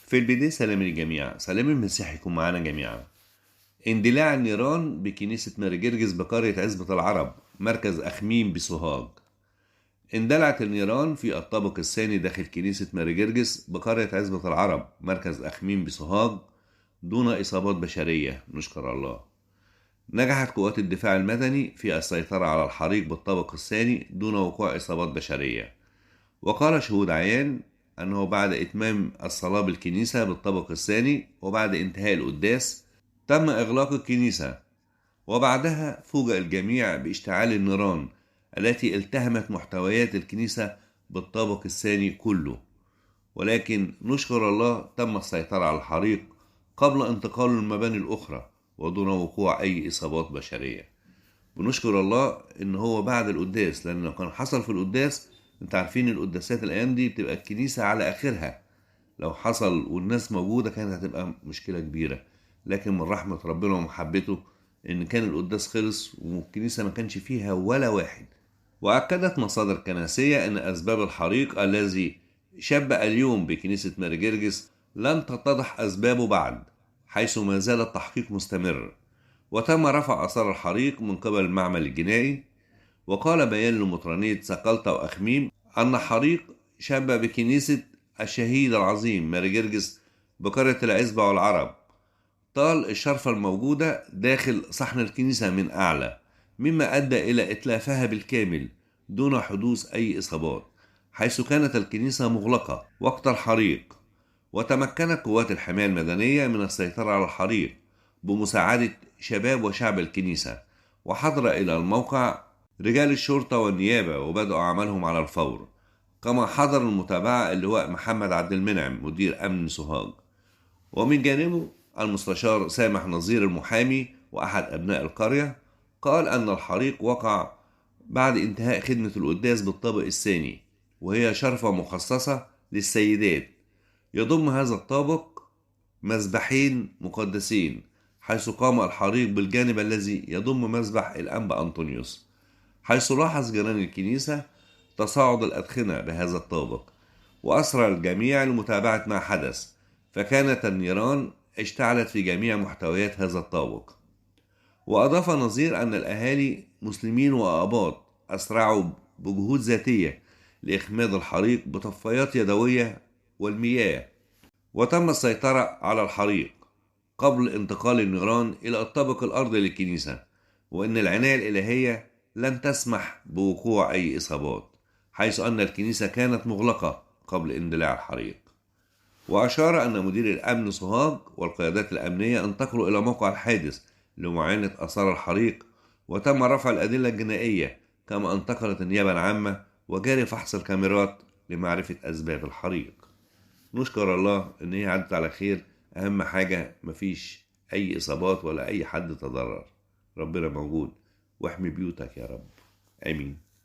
في البداية سلام للجميع، سلام المسيح يكون معنا جميعا. اندلاع النيران بكنيسة ماري جرجس بقرية عزبة العرب مركز أخميم بسوهاج. اندلعت النيران في الطابق الثاني داخل كنيسة ماري جرجس بقرية عزبة العرب مركز أخميم بسوهاج دون إصابات بشرية، نشكر الله. نجحت قوات الدفاع المدني في السيطرة على الحريق بالطابق الثاني دون وقوع إصابات بشرية. وقال شهود عيان أنه بعد إتمام الصلاة بالكنيسة بالطابق الثاني وبعد انتهاء القداس تم إغلاق الكنيسة، وبعدها فوجئ الجميع باشتعال النيران التي التهمت محتويات الكنيسة بالطابق الثاني كله، ولكن نشكر الله تم السيطرة على الحريق قبل انتقاله للمباني الأخرى ودون وقوع أي إصابات بشرية. بنشكر الله إن هو بعد القداس، لأن لو كان حصل في القداس، انت عارفين القداسات الأيام دي بتبقى الكنيسة على آخرها، لو حصل والناس موجودة كانت هتبقى مشكلة كبيرة. لكن من رحمة ربنا ومحبته إن كان القداس خلص والكنيسة ما كانش فيها ولا واحد. وأكدت مصادر كنسية أن أسباب الحريق الذي شب اليوم بكنيسة ماري جرجس لن تتضح أسبابه بعد، حيث ما زال التحقيق مستمر، وتم رفع آثار الحريق من قبل المعمل الجنائي. وقال بيان لمطرانية سقلطة وأخميم أن حريق شب بكنيسة الشهيد العظيم ماري جرجس بقرية العزبة والعرب طال الشرفة الموجودة داخل صحن الكنيسة من أعلى، مما أدى إلى إتلافها بالكامل دون حدوث أي إصابات، حيث كانت الكنيسة مغلقة وقت الحريق. وتمكنت قوات الحماية المدنية من السيطرة على الحريق بمساعدة شباب وشعب الكنيسة، وحضر إلى الموقع رجال الشرطة والنيابة وبدأوا عملهم على الفور. كما حضر المتابعة اللواء محمد عبد المنعم مدير أمن سوهاج، ومن جانبه المستشار سامح نظير المحامي وأحد أبناء القرية قال أن الحريق وقع بعد انتهاء خدمة القداس بالطابق الثاني، وهي شرفة مخصصة للسيدات. يضم هذا الطابق مذبحين مقدسين، حيث قام الحريق بالجانب الذي يضم مذبح الأنبا أنطونيوس، حيث لاحظ جيران الكنيسة تصاعد الأدخنة بهذا الطابق، وأسرع الجميع لمتابعة ما حدث، فكانت النيران اشتعلت في جميع محتويات هذا الطابق. وأضاف نظير أن الأهالي مسلمين وآباط أسرعوا بجهود ذاتية لإخماد الحريق بطفايات يدوية والمياه، وتم السيطرة على الحريق قبل انتقال النيران إلى الطابق الأرضي للكنيسة، وإن العناية الإلهية لن تسمح بوقوع أي إصابات، حيث أن الكنيسة كانت مغلقة قبل اندلاع الحريق. وأشار أن مدير الأمن سوهاج والقيادات الأمنية انتقلوا إلى موقع الحادث لمعاينة آثار الحريق، وتم رفع الأدلة الجنائية، كما انتقلت النيابة العامة وجاري فحص الكاميرات لمعرفة أسباب الحريق. نشكر الله إن هي عدت على خير، أهم حاجة مفيش أي إصابات ولا أي حد تضرر. ربنا موجود، واحمي بيوتك يا رب، آمين.